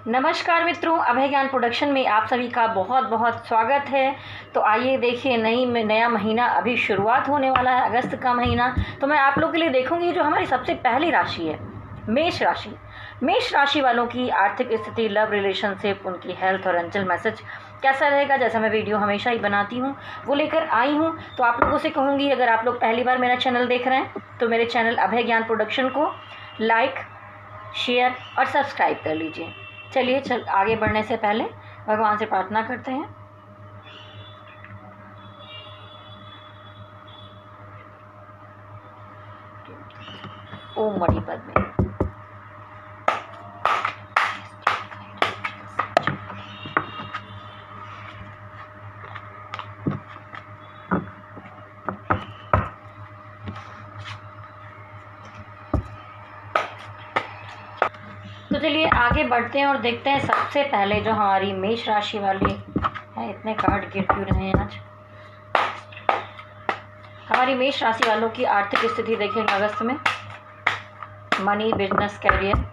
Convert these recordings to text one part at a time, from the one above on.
नमस्कार मित्रों, अभय ज्ञान प्रोडक्शन में आप सभी का बहुत बहुत स्वागत है। तो आइए देखिए, नया महीना अभी शुरुआत होने वाला है, अगस्त का महीना। तो मैं आप लोगों के लिए देखूंगी जो हमारी सबसे पहली राशि है, मेष राशि। मेष राशि वालों की आर्थिक स्थिति, लव रिलेशनशिप, उनकी हेल्थ और एंजल मैसेज कैसा रहेगा, जैसा मैं वीडियो हमेशा ही बनाती हूँ वो लेकर आई हूँ। तो आप लोगों से कहूँगी, अगर आप लोग पहली बार मेरा चैनल देख रहे हैं तो मेरे चैनल अभय ज्ञान प्रोडक्शन को लाइक, शेयर और सब्सक्राइब कर लीजिए। चलिए आगे बढ़ने से पहले भगवान से प्रार्थना करते हैं। ओम मणि पद्मे। तो चलिए आगे बढ़ते हैं और देखते हैं सबसे पहले जो हमारी मेष राशि वाली है। इतने कार्ड गिर क्यों रहे हैं आज। हमारी मेष राशि वालों की आर्थिक स्थिति देखेंगे अगस्त में। Money, business, career.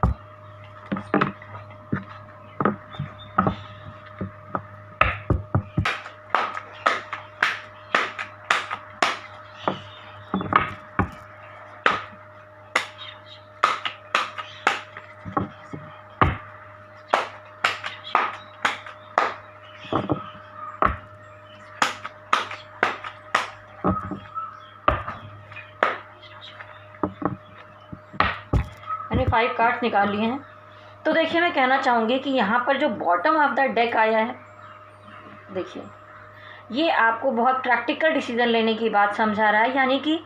मैंने 5 कार्ड्स निकाल लिए हैं। तो देखिए, मैं कहना चाहूँगी कि यहाँ पर जो बॉटम ऑफ द डेक आया है, देखिए ये आपको बहुत प्रैक्टिकल डिसीजन लेने की बात समझा रहा है। यानी कि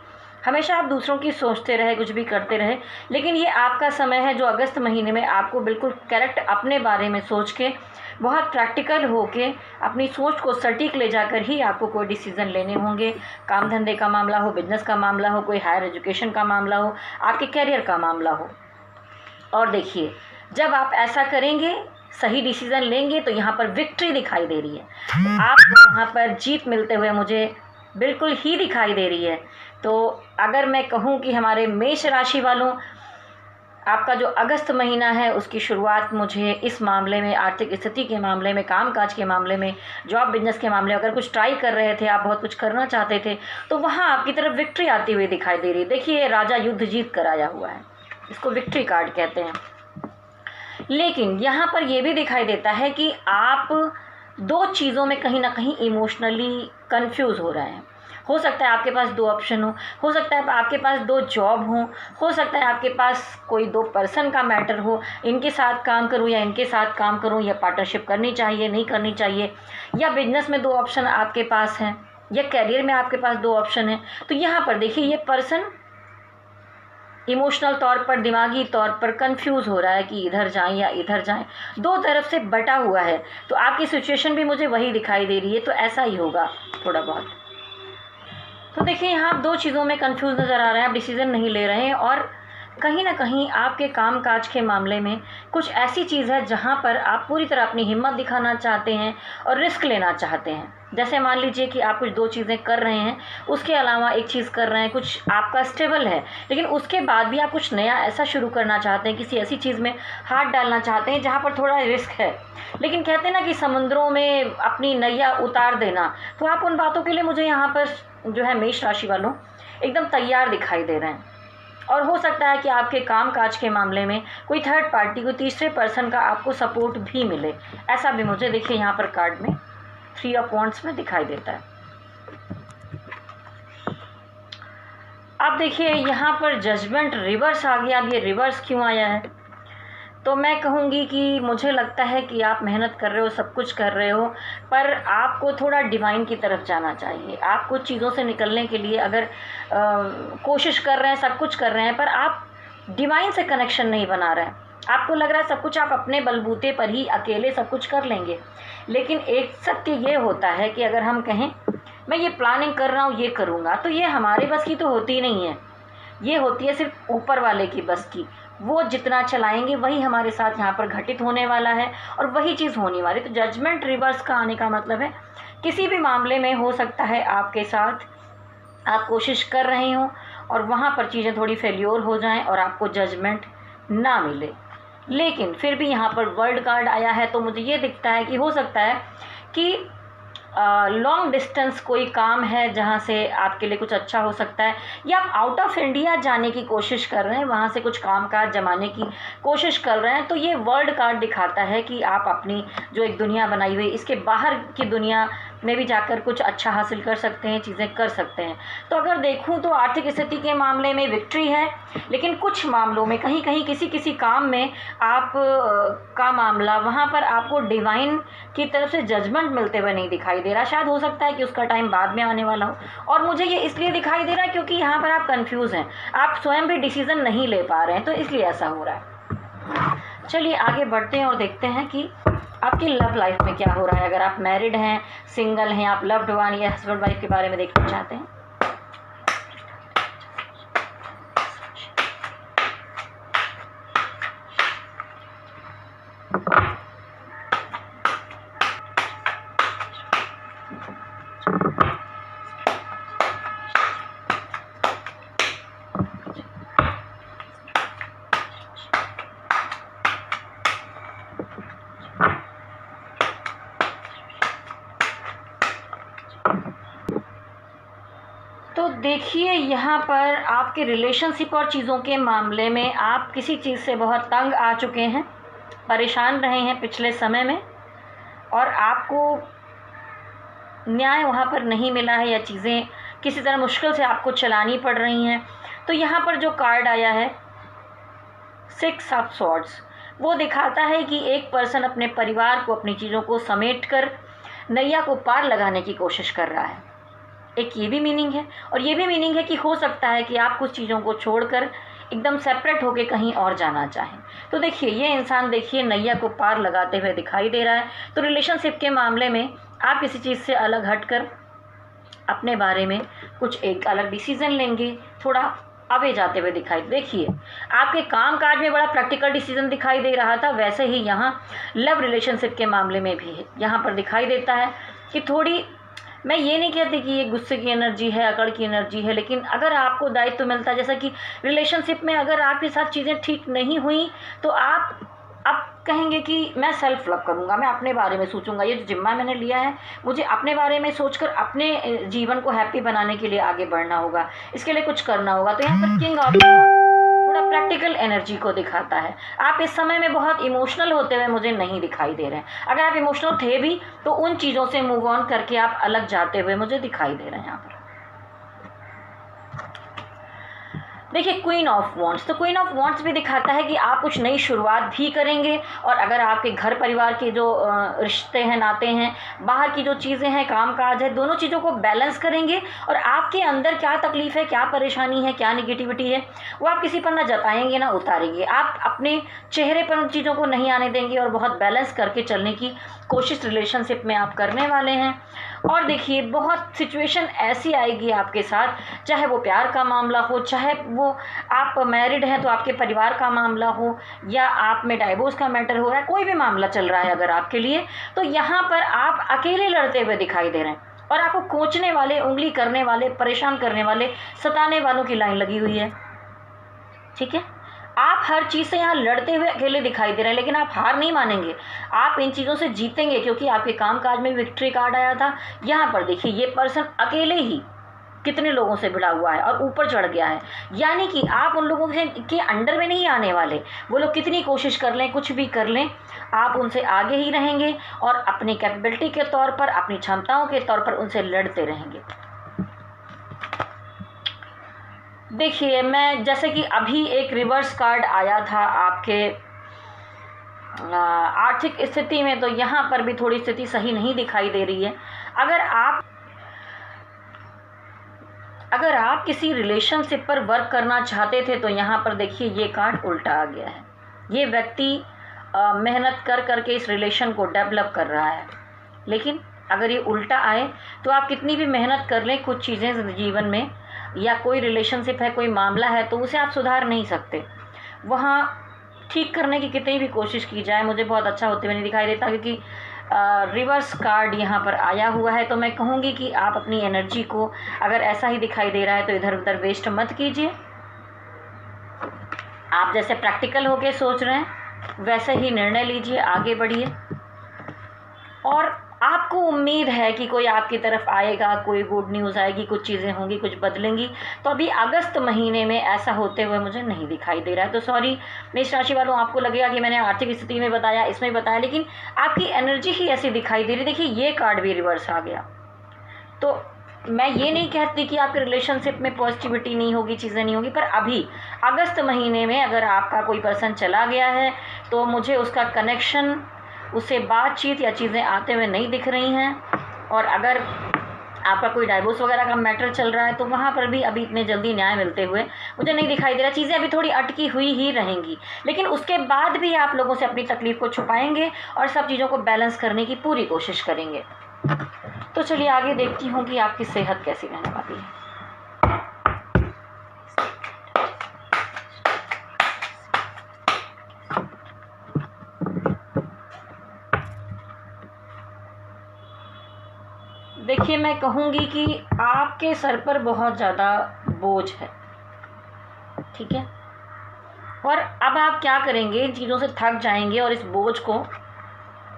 हमेशा आप दूसरों की सोचते रहे, कुछ भी करते रहे, लेकिन ये आपका समय है जो अगस्त महीने में आपको बिल्कुल करेक्ट अपने बारे में सोच के, बहुत प्रैक्टिकल होके, अपनी सोच को सटीक ले जाकर ही आपको कोई डिसीज़न लेने होंगे। काम धंधे का मामला हो, बिजनेस का मामला हो, कोई हायर एजुकेशन का मामला हो, आपके करियर का मामला हो। और देखिए, जब आप ऐसा करेंगे, सही डिसीज़न लेंगे, तो यहाँ पर विक्ट्री दिखाई दे रही है। आपको यहाँ पर जीत मिलते हुए मुझे बिल्कुल ही दिखाई दे रही है। तो अगर मैं कहूँ कि हमारे मेष राशि वालों, आपका जो अगस्त महीना है उसकी शुरुआत मुझे इस मामले में, आर्थिक स्थिति के मामले में, कामकाज के मामले में, जॉब बिजनेस के मामले में, अगर कुछ ट्राई कर रहे थे, आप बहुत कुछ करना चाहते थे, तो वहाँ आपकी तरफ विक्ट्री आती हुई दिखाई दे रही है। देखिए, राजा युद्ध जीत कर आया हुआ है, इसको विक्ट्री कार्ड कहते हैं। लेकिन यहाँ पर यह भी दिखाई देता है कि आप दो चीज़ों में कहीं ना कहीं इमोशनली कंफ्यूज हो रहे हैं। हो सकता है आपके पास 2 ऑप्शन हो सकता है आपके पास 2 जॉब हो सकता है आपके पास कोई 2 पर्सन का मैटर हो, इनके साथ काम करूं या इनके साथ काम करूं, या पार्टनरशिप करनी चाहिए नहीं करनी चाहिए, या बिजनेस में 2 ऑप्शन आपके पास हैं, या करियर में आपके पास 2 ऑप्शन हैं। तो यहाँ पर देखिए, ये पर्सन इमोशनल तौर पर, दिमागी तौर पर कंफ्यूज हो रहा है कि इधर जाएं या इधर जाएं, 2 तरफ से बटा हुआ है। तो आपकी सिचुएशन भी मुझे वही दिखाई दे रही है। तो ऐसा ही होगा थोड़ा बहुत। तो देखिए, यहाँ आप 2 चीज़ों में कंफ्यूज नज़र आ रहे हैं, आप डिसीजन नहीं ले रहे हैं, और कहीं ना कहीं आपके कामकाज के मामले में कुछ ऐसी चीज़ है जहाँ पर आप पूरी तरह अपनी हिम्मत दिखाना चाहते हैं और रिस्क लेना चाहते हैं। जैसे मान लीजिए कि आप कुछ 2 चीज़ें कर रहे हैं, उसके अलावा एक चीज़ कर रहे हैं, कुछ आपका स्टेबल है, लेकिन उसके बाद भी आप कुछ नया ऐसा शुरू करना चाहते हैं, किसी ऐसी चीज़ में हाथ डालना चाहते हैं जहाँ पर थोड़ा रिस्क है। लेकिन कहते हैं ना कि समुद्रों में अपनी नैया उतार देना, तो आप उन बातों के लिए मुझे यहाँ पर जो है मेष राशि वालों एकदम तैयार दिखाई दे रहे हैं। और हो सकता है कि आपके कामकाज के मामले में कोई थर्ड पार्टी, कोई तीसरे पर्सन का आपको सपोर्ट भी मिले। ऐसा भी मुझे देखिए यहाँ पर कार्ड में 3 ऑफ वॉन्ड्स में दिखाई देता है। अब देखिए, यहाँ पर जजमेंट रिवर्स आ गया। अब ये रिवर्स क्यों आया है? तो मैं कहूँगी कि मुझे लगता है कि आप मेहनत कर रहे हो, सब कुछ कर रहे हो, पर आपको थोड़ा डिवाइन की तरफ जाना चाहिए। आप कुछ चीज़ों से निकलने के लिए अगर कोशिश कर रहे हैं, सब कुछ कर रहे हैं, पर आप डिवाइन से कनेक्शन नहीं बना रहे हैं। आपको लग रहा है सब कुछ आप अपने बलबूते पर ही अकेले सब कुछ कर लेंगे। लेकिन एक सत्य ये होता है कि अगर हम कहें मैं ये प्लानिंग कर रहा हूँ, ये करूँगा, तो ये हमारे बस की तो होती नहीं है। ये होती है सिर्फ ऊपर वाले की बस की। वो जितना चलाएंगे वही हमारे साथ यहाँ पर घटित होने वाला है और वही चीज़ होने वाली। तो जजमेंट रिवर्स का आने का मतलब है किसी भी मामले में हो सकता है आपके साथ आप कोशिश कर रहे हो और वहाँ पर चीज़ें थोड़ी फेल्योर हो जाएं और आपको जजमेंट ना मिले। लेकिन फिर भी यहाँ पर वर्ल्ड कार्ड आया है, तो मुझे ये दिखता है कि हो सकता है कि लॉन्ग डिस्टेंस कोई काम है जहाँ से आपके लिए कुछ अच्छा हो सकता है, या आप आउट ऑफ इंडिया जाने की कोशिश कर रहे हैं, वहाँ से कुछ काम काज जमाने की कोशिश कर रहे हैं। तो ये वर्ल्ड कार्ड दिखाता है कि आप अपनी जो एक दुनिया बनाई हुई, इसके बाहर की दुनिया में भी जाकर कुछ अच्छा हासिल कर सकते हैं, चीज़ें कर सकते हैं। तो अगर देखूं तो आर्थिक स्थिति के मामले में विक्ट्री है, लेकिन कुछ मामलों में कहीं कहीं किसी काम में आप का मामला, वहाँ पर आपको डिवाइन की तरफ से जजमेंट मिलते हुए नहीं दिखाई दे रहा। शायद हो सकता है कि उसका टाइम बाद में आने वाला हो, और मुझे ये इसलिए दिखाई दे रहा है क्योंकि यहाँ पर आप कंफ्यूज हैं, आप स्वयं भी डिसीजन नहीं ले पा रहे हैं, तो इसलिए ऐसा हो रहा है। चलिए आगे बढ़ते हैं और देखते हैं कि आपकी लव लाइफ में क्या हो रहा है। अगर आप मैरिड हैं, सिंगल हैं, आप लव्ड वन या हस्बैंड वाइफ के बारे में देखना चाहते हैं। तो देखिए यहाँ पर आपके रिलेशनशिप और चीज़ों के मामले में आप किसी चीज़ से बहुत तंग आ चुके हैं, परेशान रहे हैं पिछले समय में, और आपको न्याय वहाँ पर नहीं मिला है, या चीज़ें किसी तरह मुश्किल से आपको चलानी पड़ रही हैं। तो यहाँ पर जो कार्ड आया है 6 ऑफ स्वॉर्ड्स, वो दिखाता है कि एक पर्सन अपने परिवार को, अपनी चीज़ों को समेट कर नैया को पार लगाने की कोशिश कर रहा है। एक ये भी मीनिंग है, और ये भी मीनिंग है कि हो सकता है कि आप कुछ चीज़ों को छोड़कर एकदम सेपरेट होकर कहीं और जाना चाहें। तो देखिए ये इंसान, देखिए नैया को पार लगाते हुए दिखाई दे रहा है। तो रिलेशनशिप के मामले में आप किसी चीज़ से अलग हटकर अपने बारे में कुछ एक अलग डिसीज़न लेंगे, थोड़ा आगे जाते हुए दिखाई। देखिए आपके काम काज में बड़ा प्रैक्टिकल डिसीजन दिखाई दे रहा था, वैसे ही यहाँ लव रिलेशनशिप के मामले में भी है। यहाँ पर दिखाई देता है कि थोड़ी, मैं ये नहीं कहती कि ये गुस्से की एनर्जी है, अकड़ की एनर्जी है, लेकिन अगर आपको दायित्व मिलता है, जैसा कि रिलेशनशिप में अगर आपके साथ चीज़ें ठीक नहीं हुई, तो आप कहेंगे कि मैं सेल्फ लव करूँगा, मैं अपने बारे में सोचूंगा, ये जो जिम्मा मैंने लिया है मुझे अपने बारे में सोचकर अपने जीवन को हैप्पी बनाने के लिए आगे बढ़ना होगा, इसके लिए कुछ करना होगा। तो यहाँ पर किंग ऑफ थोड़ा प्रैक्टिकल एनर्जी को दिखाता है। आप इस समय में बहुत इमोशनल होते हुए मुझे नहीं दिखाई दे रहे हैं। अगर आप इमोशनल थे भी तो उन चीज़ों से मूव ऑन करके आप अलग जाते हुए मुझे दिखाई दे रहे हैं यहाँ पर। देखिए क्वीन ऑफ वॉन्ड्स, तो क्वीन ऑफ वॉन्ड्स भी दिखाता है कि आप कुछ नई शुरुआत भी करेंगे, और अगर आपके घर परिवार के जो रिश्ते हैं, नाते हैं, बाहर की जो चीज़ें हैं, काम काज है, दोनों चीज़ों को बैलेंस करेंगे, और आपके अंदर क्या तकलीफ़ है, क्या परेशानी है, क्या निगेटिविटी है, वो आप किसी पर ना जताएंगे ना उतारेंगे। आप अपने चेहरे पर उन चीज़ों को नहीं आने देंगे, और बहुत बैलेंस करके चलने की कोशिश रिलेशनशिप में आप करने वाले हैं। और देखिए बहुत सिचुएशन ऐसी आएगी आपके साथ, चाहे वो प्यार का मामला हो, चाहे वो आप मैरिड हैं तो आपके परिवार का मामला हो, या आप में डाइवोर्स का मैटर हो रहा है, कोई भी मामला चल रहा है अगर आपके लिए, तो यहाँ पर आप अकेले लड़ते हुए दिखाई दे रहे हैं, और आपको कोचने वाले, उंगली करने वाले, परेशान करने वाले, सताने वालों की लाइन लगी हुई है। ठीक है, आप हर चीज़ से यहाँ लड़ते हुए अकेले दिखाई दे रहे हैं, लेकिन आप हार नहीं मानेंगे, आप इन चीज़ों से जीतेंगे, क्योंकि आपके काम काज में विक्ट्री कार्ड आया था। यहाँ पर देखिए ये पर्सन अकेले ही कितने लोगों से भिड़ा हुआ है और ऊपर चढ़ गया है, यानी कि आप उन लोगों के अंडर में नहीं आने वाले। वो लोग कितनी कोशिश कर लें, कुछ भी कर लें, आप उनसे आगे ही रहेंगे, और अपनी कैपेबिलिटी के तौर पर, अपनी क्षमताओं के तौर पर उनसे लड़ते रहेंगे। देखिए मैं, जैसे कि अभी एक रिवर्स कार्ड आया था आपके आर्थिक स्थिति में, तो यहाँ पर भी थोड़ी स्थिति सही नहीं दिखाई दे रही है। अगर आप किसी रिलेशनशिप पर वर्क करना चाहते थे, तो यहाँ पर देखिए ये कार्ड उल्टा आ गया है। ये व्यक्ति मेहनत कर करके इस रिलेशन को डेवलप कर रहा है, लेकिन अगर ये उल्टा आए तो आप कितनी भी मेहनत कर लें, कुछ चीज़ें जीवन में, या कोई रिलेशनशिप है, कोई मामला है, तो उसे आप सुधार नहीं सकते। वहाँ ठीक करने की कितनी भी कोशिश की जाए, मुझे बहुत अच्छा होते हुए नहीं दिखाई देता, क्योंकि रिवर्स कार्ड यहाँ पर आया हुआ है। तो मैं कहूँगी कि आप अपनी एनर्जी को, अगर ऐसा ही दिखाई दे रहा है तो इधर उधर वेस्ट मत कीजिए। आप जैसे प्रैक्टिकल होके सोच रहे हैं, वैसे ही निर्णय लीजिए, आगे बढ़िए। और आपको उम्मीद है कि कोई आपकी तरफ आएगा, कोई गुड न्यूज़ आएगी, कुछ चीज़ें होंगी, कुछ बदलेंगी। तो अभी अगस्त महीने में ऐसा होते हुए मुझे नहीं दिखाई दे रहा है। तो सॉरी मेष राशि वालों, आपको लगेगा कि मैंने आर्थिक स्थिति में बताया, इसमें बताया, लेकिन आपकी एनर्जी ही ऐसी दिखाई दे रही। देखिए ये कार्ड भी रिवर्स आ गया। तो मैं ये नहीं कहती कि आपके रिलेशनशिप में पॉजिटिविटी नहीं होगी, चीज़ें नहीं होगी, पर अभी अगस्त महीने में अगर आपका कोई पर्सन चला गया है तो मुझे उसका कनेक्शन, उससे बातचीत या चीज़ें आते हुए नहीं दिख रही हैं। और अगर आपका कोई डाइवोर्स वगैरह का मैटर चल रहा है तो वहाँ पर भी अभी इतने जल्दी न्याय मिलते हुए मुझे नहीं दिखाई दे रहा। चीज़ें अभी थोड़ी अटकी हुई ही रहेंगी, लेकिन उसके बाद भी आप लोगों से अपनी तकलीफ़ को छुपाएंगे और सब चीज़ों को बैलेंस करने की पूरी कोशिश करेंगे। तो चलिए आगे देखती हूँ कि आपकी सेहत कैसी रहने वाली है। देखिए मैं कहूँगी कि आपके सर पर बहुत ज़्यादा बोझ है, ठीक है। और अब आप क्या करेंगे, इन चीज़ों से थक जाएंगे और इस बोझ को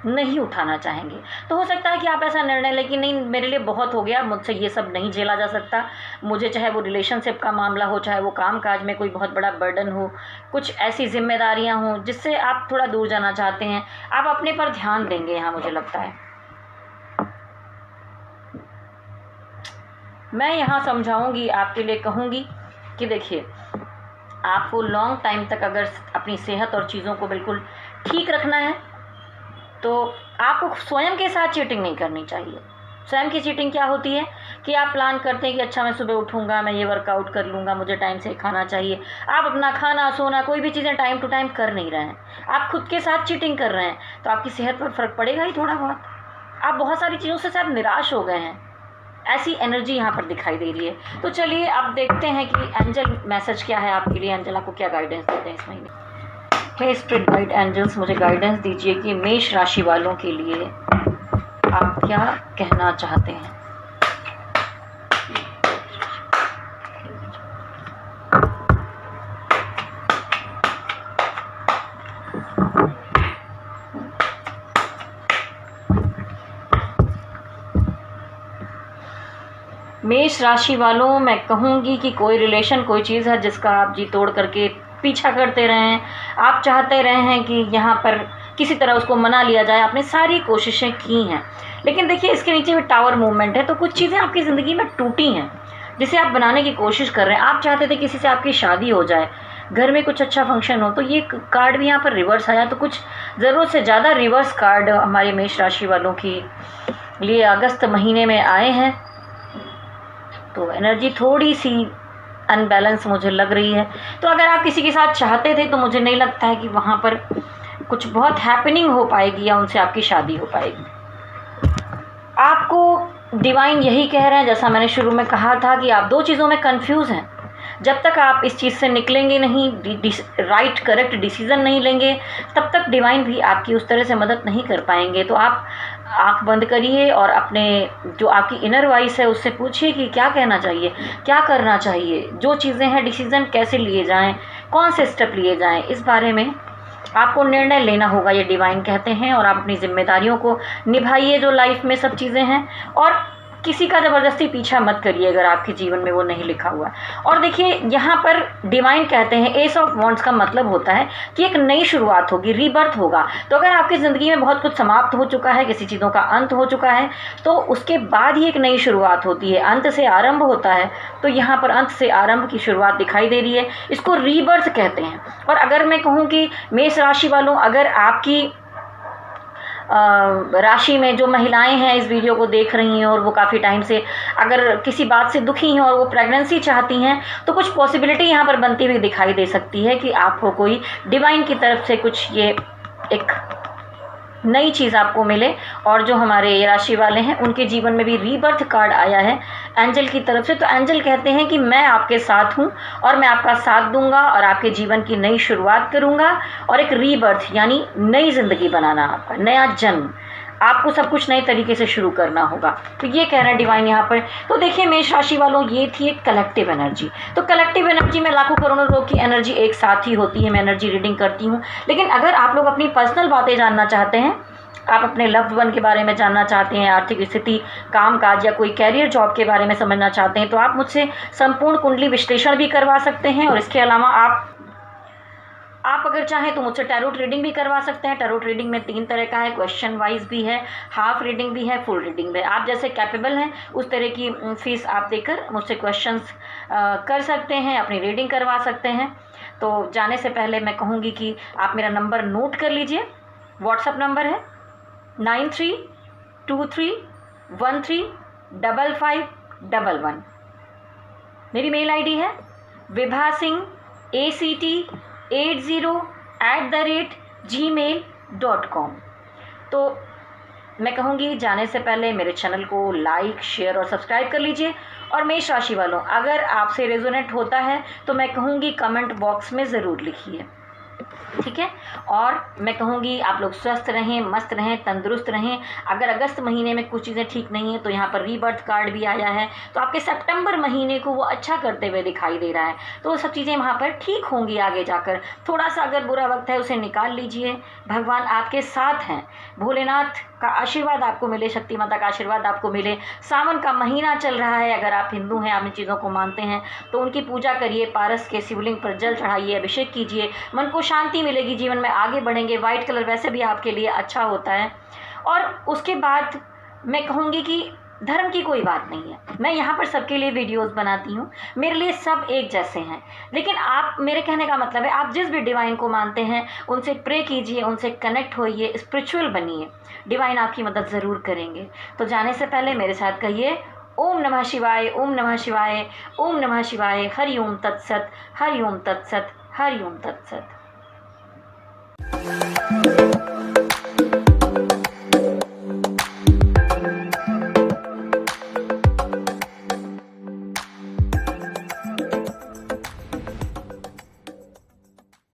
नहीं उठाना चाहेंगे। तो हो सकता है कि आप ऐसा निर्णय लें कि नहीं, मेरे लिए बहुत हो गया, मुझसे ये सब नहीं झेला जा सकता। मुझे चाहे वो रिलेशनशिप का मामला हो, चाहे वो काम काज में कोई बहुत बड़ा बर्डन हो, कुछ ऐसी जिम्मेदारियां हों जिससे आप थोड़ा दूर जाना चाहते हैं, आप अपने पर ध्यान देंगे यहाँ, मुझे लगता है। मैं यहाँ समझाऊंगी, आपके लिए कहूँगी कि देखिए आपको लॉन्ग टाइम तक अगर अपनी सेहत और चीज़ों को बिल्कुल ठीक रखना है तो आपको स्वयं के साथ चीटिंग नहीं करनी चाहिए। स्वयं की चीटिंग क्या होती है कि आप प्लान करते हैं कि अच्छा मैं सुबह उठूंगा, मैं ये वर्कआउट कर लूँगा, मुझे टाइम से खाना चाहिए। आप अपना खाना, सोना, कोई भी चीज़ें टाइम टू टाइम कर नहीं रहे हैं, आप खुद के साथ चीटिंग कर रहे हैं, तो आपकी सेहत पर फ़र्क पड़ेगा ही थोड़ा बहुत। आप बहुत सारी चीज़ों से शायद निराश हो गए हैं, ऐसी एनर्जी यहाँ पर दिखाई दे रही है। तो चलिए अब देखते हैं कि एंजल मैसेज क्या है आपके लिए। एंजल आपको क्या गाइडेंस देते हैं इस महीने। हे स्पिरिट गाइड एंजल्स, मुझे गाइडेंस दीजिए कि मेष राशि वालों के लिए आप क्या कहना चाहते हैं। मेष राशि वालों, मैं कहूँगी कि कोई रिलेशन, कोई चीज़ है जिसका आप जी तोड़ करके पीछा करते रहे हैं। आप चाहते रहे हैं कि यहाँ पर किसी तरह उसको मना लिया जाए, आपने सारी कोशिशें की हैं, लेकिन देखिए इसके नीचे भी टावर मूवमेंट है। तो कुछ चीज़ें आपकी ज़िंदगी में टूटी हैं जिसे आप बनाने की कोशिश कर रहे हैं। आप चाहते थे किसी से आपकी शादी हो जाए, घर में कुछ अच्छा फंक्शन हो, तो ये कार्ड भी यहाँ पर रिवर्स आया। तो कुछ ज़रूरत से ज़्यादा रिवर्स कार्ड हमारे मेष राशि वालों के लिए अगस्त महीने में आए हैं। तो एनर्जी थोड़ी सी अनबैलेंस मुझे लग रही है। तो अगर आप किसी के साथ चाहते थे तो मुझे नहीं लगता है कि वहाँ पर कुछ बहुत हैपनिंग हो पाएगी या उनसे आपकी शादी हो पाएगी। आपको डिवाइन यही कह रहे हैं, जैसा मैंने शुरू में कहा था, कि आप दो चीज़ों में कंफ्यूज हैं। जब तक आप इस चीज़ से निकलेंगे नहीं, राइट करेक्ट डिसीज़न नहीं लेंगे, तब तक डिवाइन भी आपकी उस तरह से मदद नहीं कर पाएंगे। तो आप आँख बंद करिए और अपने जो आपकी इनर वॉइस है उससे पूछिए कि क्या कहना चाहिए, क्या करना चाहिए, जो चीज़ें हैं डिसीज़न कैसे लिए जाएं, कौन से स्टेप लिए जाएं, इस बारे में आपको निर्णय लेना होगा, ये डिवाइन कहते हैं। और आप अपनी जिम्मेदारियों को निभाइए जो लाइफ में सब चीज़ें हैं, और किसी का ज़बरदस्ती पीछा मत करिए अगर आपके जीवन में वो नहीं लिखा हुआ। और देखिए यहाँ पर डिवाइन कहते हैं, एस ऑफ वॉन्ड्स का मतलब होता है कि एक नई शुरुआत होगी, रीबर्थ होगा। तो अगर आपकी ज़िंदगी में बहुत कुछ समाप्त हो चुका है, किसी चीज़ों का अंत हो चुका है, तो उसके बाद ही एक नई शुरुआत होती है, अंत से आरंभ होता है। तो यहाँ पर अंत से आरंभ की शुरुआत दिखाई दे रही है, इसको रीबर्थ कहते हैं। और अगर मैं कहूँ कि मेष राशि वालों, अगर आपकी राशि में जो महिलाएं हैं इस वीडियो को देख रही हैं और वो काफ़ी टाइम से अगर किसी बात से दुखी हैं और वो प्रेगनेंसी चाहती हैं, तो कुछ पॉसिबिलिटी यहाँ पर बनती हुई दिखाई दे सकती है कि आपको कोई डिवाइन की तरफ से कुछ ये एक नई चीज़ आपको मिले। और जो हमारे राशि वाले हैं उनके जीवन में भी रीबर्थ कार्ड आया है एंजल की तरफ से। तो एंजल कहते हैं कि मैं आपके साथ हूँ और मैं आपका साथ दूंगा और आपके जीवन की नई शुरुआत करूँगा और एक रीबर्थ यानी नई ज़िंदगी बनाना, आपका नया जन्म आपको सब कुछ नए तरीके से शुरू करना होगा। तो ये कह रहा है डिवाइन यहाँ पर। तो देखिए मेष राशि वालों, ये थी एक कलेक्टिव एनर्जी। तो कलेक्टिव एनर्जी में लाखों करोड़ों लोग की एनर्जी एक साथ ही होती है, मैं एनर्जी रीडिंग करती हूँ। लेकिन अगर आप लोग अपनी पर्सनल बातें जानना चाहते हैं, आप अपने लव्ड वन के बारे में जानना चाहते हैं, आर्थिक स्थिति, काम काज या कोई कैरियर जॉब के बारे में समझना चाहते हैं, तो आप मुझसे संपूर्ण कुंडली विश्लेषण भी करवा सकते हैं। और इसके अलावा आप अगर चाहें तो मुझसे टैरोट रीडिंग भी करवा सकते हैं। टैरोट रीडिंग में 3 तरह का है, क्वेश्चन वाइज भी है, हाफ रीडिंग भी है, फुल रीडिंग भी है। आप जैसे कैपेबल हैं उस तरह की फीस आप देकर मुझसे क्वेश्चंस कर सकते हैं, अपनी रीडिंग करवा सकते हैं। तो जाने से पहले मैं कहूँगी कि आप मेरा नंबर नोट कर लीजिए। व्हाट्सअप नंबर है 9323135511। मेरी मेल आईडी है vibhasingh80@gmail.com। तो मैं कहूँगी जाने से पहले मेरे चैनल को लाइक, शेयर और सब्सक्राइब कर लीजिए। और मेष राशि वालों, अगर आपसे रेजोनेट होता है तो मैं कहूँगी कमेंट बॉक्स में ज़रूर लिखिए, ठीक है। और मैं कहूँगी आप लोग स्वस्थ रहें, मस्त रहें, तंदुरुस्त रहें। अगर अगस्त महीने में कुछ चीज़ें ठीक नहीं है तो यहाँ पर रीबर्थ कार्ड भी आया है, तो आपके सितंबर महीने को वो अच्छा करते हुए दिखाई दे रहा है। तो वो सब चीज़ें वहाँ पर ठीक होंगी आगे जाकर। थोड़ा सा अगर बुरा वक्त है उसे निकाल लीजिए, भगवान आपके साथ हैं। भोलेनाथ का आशीर्वाद आपको मिले, शक्ति माता का आशीर्वाद आपको मिले। सावन का महीना चल रहा है, अगर आप हिंदू हैं, आप इन चीज़ों को मानते हैं तो उनकी पूजा करिए, पारस के शिवलिंग पर जल चढ़ाइए, अभिषेक कीजिए, मन को शांति मिलेगी, जीवन में आगे बढ़ेंगे। वाइट कलर वैसे भी आपके लिए अच्छा होता है। और उसके बाद मैं कहूँगी कि धर्म की कोई बात नहीं है, मैं यहाँ पर सबके लिए वीडियोस बनाती हूँ, मेरे लिए सब एक जैसे हैं। लेकिन आप, मेरे कहने का मतलब है, आप जिस भी डिवाइन को मानते हैं उनसे प्रे कीजिए, उनसे कनेक्ट होइए, स्पिरिचुअल बनिए, डिवाइन आपकी मदद ज़रूर करेंगे। तो जाने से पहले मेरे साथ कहिए ओम नमः शिवाय, ओम नमः शिवाय, ओम नमः शिवाय, हरि ओम तत्सत, हरि ओम तत्सत, हरि ओम तत्सत।